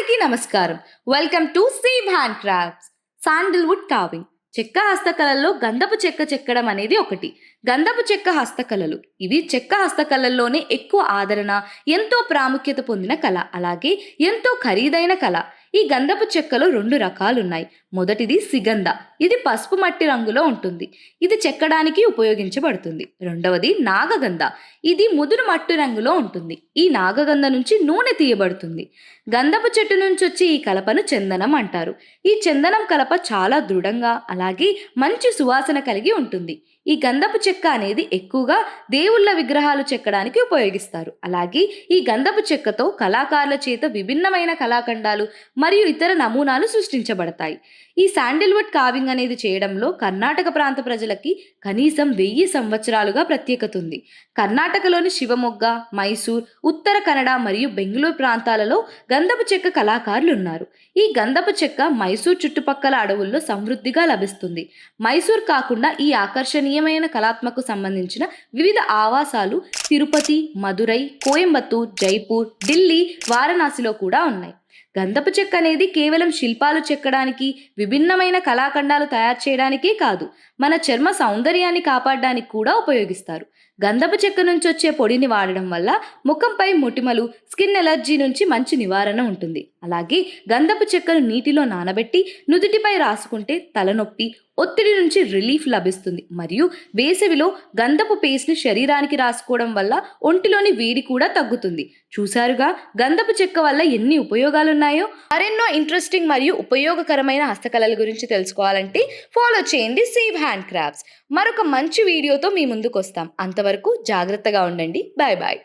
అందరికీ నమస్కారం. Welcome to sieve hand crafts. Sandalwood carving చెక్క హస్తకళల్లో గంధపు చెక్క చెక్కడం అనేది ఒకటి. గంధపు చెక్క హస్తకళలు ఇవి చెక్క హస్తకళల్లోనే ఎక్కువ ఆదరణ, ఎంతో ప్రాముఖ్యత పొందిన కళ, అలాగే ఎంతో ఖరీదైన కళ. ఈ గంధపు చెక్కలో రెండు రకాలున్నాయి. మొదటిది సిగంధ. ఇది పసుపు మట్టి రంగులో ఉంటుంది. ఇది చెక్కడానికి ఉపయోగించబడుతుంది. రెండవది నాగగంధ. ఇది ముదురు మట్టి రంగులో ఉంటుంది. ఈ నాగగంధ నుంచి నూనె తీయబడుతుంది. గంధపు చెట్టు నుంచి వచ్చే ఈ కలపను చందనం అంటారు. ఈ చందనం కలప చాలా దృఢంగా, అలాగే మంచి సువాసన కలిగి ఉంటుంది. ఈ గంధపు చెక్క అనేది ఎక్కువగా దేవుళ్ళ విగ్రహాలు చెక్కడానికి ఉపయోగిస్తారు. అలాగే ఈ గంధపు చెక్కతో కళాకారుల చేత విభిన్నమైన కళాఖండాలు మరియు ఇతర నమూనాలు సృష్టించబడతాయి. ఈ శాండిల్వుడ్ కార్వింగ్ అనేది చేయడంలో కర్ణాటక ప్రాంత ప్రజలకి కనీసం 1000 సంవత్సరాలుగా ప్రత్యేకత ఉంది. కర్ణాటకలోని శివమొగ్గ, మైసూర్, ఉత్తర కన్నడ మరియు బెంగళూరు ప్రాంతాలలో గంధపు చెక్క కళాకారులు ఉన్నారు. ఈ గంధపు చెక్క మైసూర్ చుట్టుపక్కల అడవుల్లో సమృద్ధిగా లభిస్తుంది. మైసూర్ కాకుండా ఈ ఆకర్షణీయమైన కళాత్మకు సంబంధించిన వివిధ ఆవాసాలు తిరుపతి, మదురై, కోయంబత్తూర్, జైపూర్, ఢిల్లీ, వారణాసిలో కూడా ఉన్నాయి. గంధపు చెక్క అనేది కేవలం శిల్పాలు చెక్కడానికి, విభిన్నమైన కళాఖండాలు తయారు చేయడానికే కాదు, మన చర్మ సౌందర్యాన్ని కాపాడడానికి కూడా ఉపయోగిస్తారు. గంధపు చెక్క నుంచి వచ్చే పొడిని వాడడం వల్ల ముఖంపై మొటిమలు, స్కిన్ ఎలర్జీ నుంచి మంచి నివారణ ఉంటుంది. అలాగే గంధపు చెక్కను నీటిలో నానబెట్టి నుదుటిపై రాసుకుంటే తలనొప్పి, ఒత్తిడి నుంచి రిలీఫ్ లభిస్తుంది. మరియు వేసవిలో గంధపు పేస్ట్ని శరీరానికి రాసుకోవడం వల్ల ఒంటిలోని వేడి కూడా తగ్గుతుంది. చూసారుగా గంధపు చెక్క వల్ల ఎన్ని ఉపయోగాలున్నాయో. మరెన్నో ఇంట్రెస్టింగ్ మరియు ఉపయోగకరమైన హస్తకళల గురించి తెలుసుకోవాలంటే ఫాలో చేయండి సీవ్ హ్యాండ్ క్రాఫ్ట్స్. మరొక మంచి వీడియోతో మీ ముందుకు వస్తాం. అంతవరకు జాగ్రత్తగా ఉండండి. Bye bye.